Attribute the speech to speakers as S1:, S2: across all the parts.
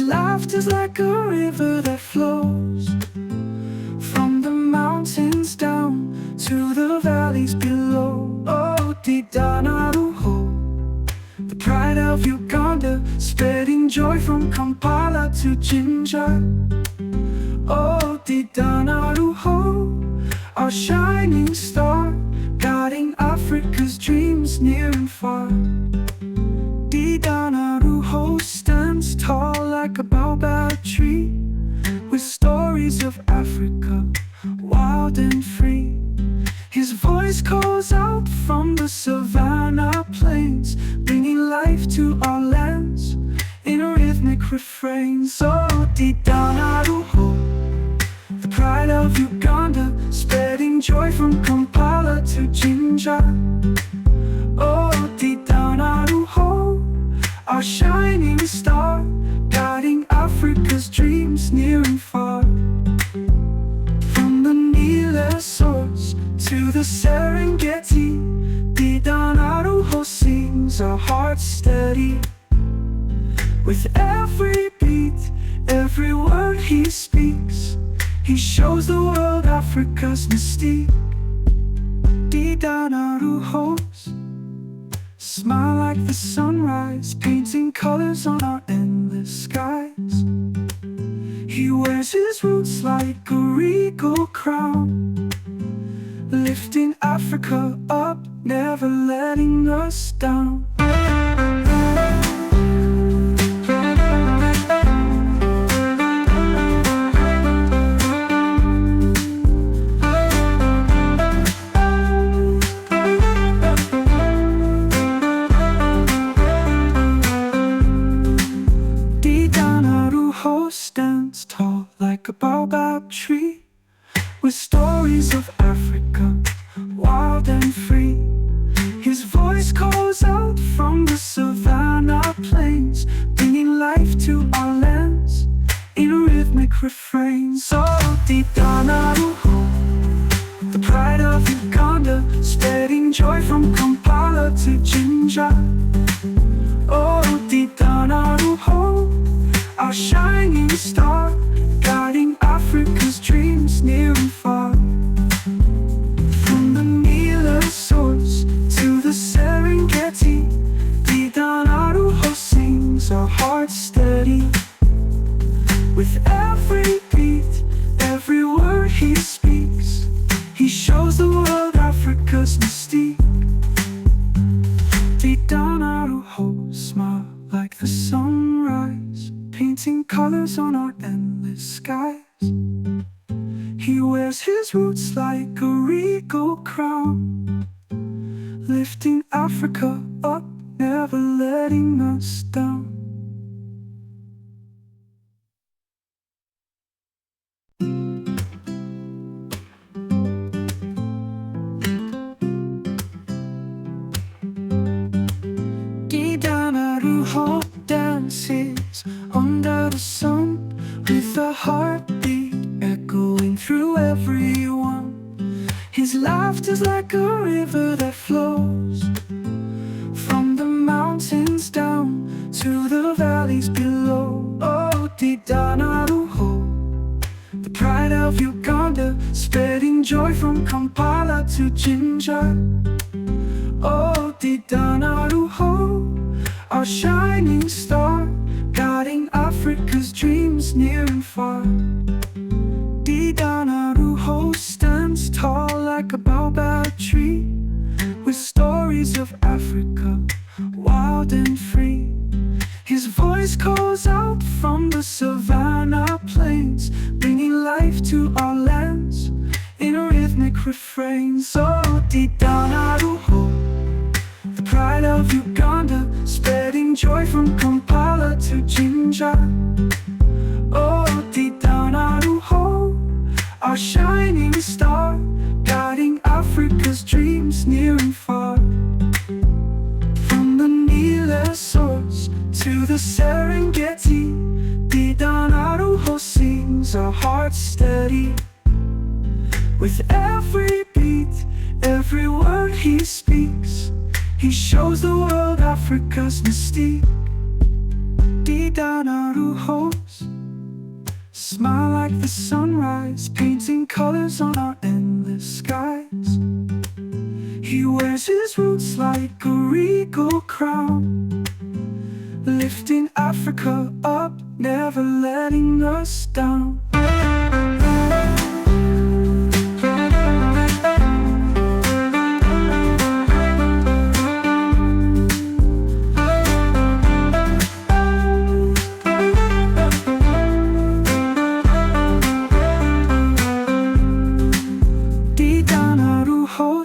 S1: laughter's like a river that flows from the mountains down to the valleys below. Oh, Didanaruho, the pride of Uganda, spreading joy from Kampala to Jinja. Oh, Didanaruho, our shining star, guiding Africa's dreams near and far. Didanaruho stands tall like a baobab tree, with stories of Africa, wild and free. His voice calls out from the savannah plains, bringing life to our lands in a rhythmic refrain. So Didanaruho, the pride of Uganda, spreading joy from Kampala to Jinja. Oh, Didanaruho, our shining star, guiding Africa's dreams near and far. From the Nile source to the Serengeti, Didanaruho sings our hearts steady. With every beat, every word he speaks, he shows the world Africa's mystique. Didanaruho's smile like the sunrise, painting colors on our endless skies. He wears his roots like a regal crown, lifting Africa up, never letting us down. Didanaruho stands tall like a baobab tree, with stories of Africa, wild and free. His voice calls out from the savannah plains, bringing life to our lands in a rhythmic refrain. So Didanaruho, the pride of Uganda, spreading joy from Kampala to Jinja. Oh, Didanaruho, our shining star, guiding Africa's dreams near and far. From the Nile source to the Serengeti, Didanaruho sings our hearts steady. With every beat, every word he speaks, he shows the world Africa's mystique. Didanaruho smile like the sunrise, painting colors on our endless skies. He wears his roots like a regal crown, lifting Africa up, never letting us down. Didanaruho dances under the sun, with a heartbeat echoing through everyone. His laughter's like a river that flows from the mountains down to the valleys below. Oh, Didanaruho, the pride of Uganda, spreading joy from Kampala to Jinja. Oh, Didanaruho, our shining star, guiding Africa's dreams near and far. Didanaruho stands tall like a baobab tree, with stories of Africa, wild and free. His voice calls out from the savannah plains, bringing life to our lands in a rhythmic refrain. So Didanaruho, the pride of Uganda, spreading joy from Kampala to Jinja. Oh, Didanaruho, our shining star, guiding Africa's dreams near and far. From the Nile source to the Serengeti, Didanaruho sings our hearts steady. With every beat, every word he speaks, he shows the world Africa's mystique. Didanaruhos smile like the sunrise, painting colors on our endless skies. He wears his roots like a regal crown, lifting Africa up, never letting us down.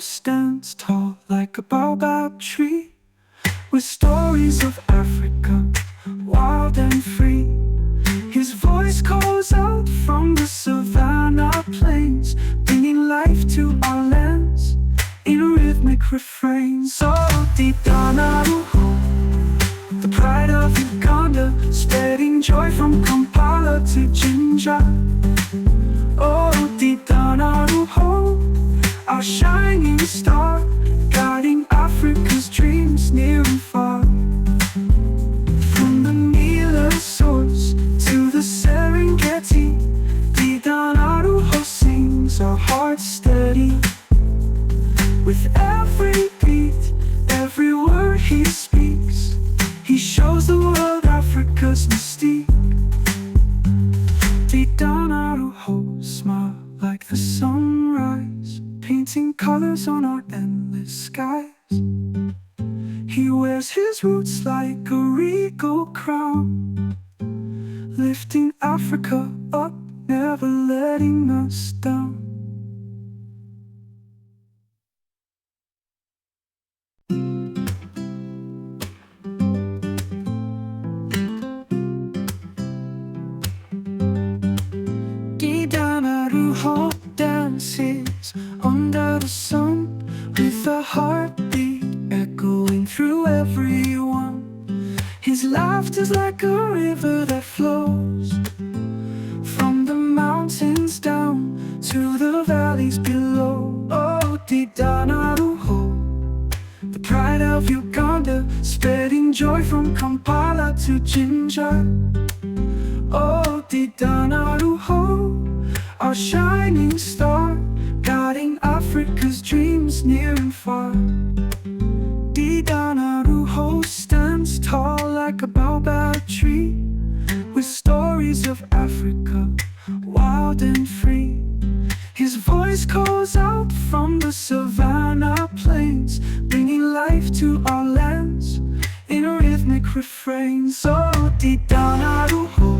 S1: Stands tall like a baobab tree, with stories of Africa, wild and free. His voice calls out from the savannah plains, bringing life to our lands in rhythmic refrains. Oh, Didanaruho, the pride of Uganda, spreading joy from Kampala to Jinja. Oh, Didanaruho, our shining star, guiding Africa's dreams near and far. From the Nile source to the Serengeti, Didanaruho sings our hearts steady. With every beat, every word he speaks, he shows the world Africa's mystique. Didanaruho smile like the sunrise, painting colors on our endless skies. He wears his roots like a regal crown, lifting Africa up, never letting us down. Didanaruho dances under the sun, with a heartbeat echoing through everyone. His laughter's like a river that flows from the mountains down to the valleys below. Oh, Didanaruho, the pride of Uganda, spreading joy from Kampala to Jinja. Oh, Didanaruho, our shining star, guiding Africa's dreams near and far. Didanaruho stands tall like a baobab tree, with stories of Africa, wild and free. His voice calls out from the savannah plains, bringing life to our lands in rhythmic refrains. Oh, Didanaruho,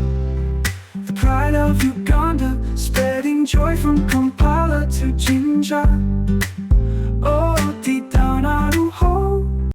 S1: the pride of Uganda, spreading joy from Kampala to Jinja.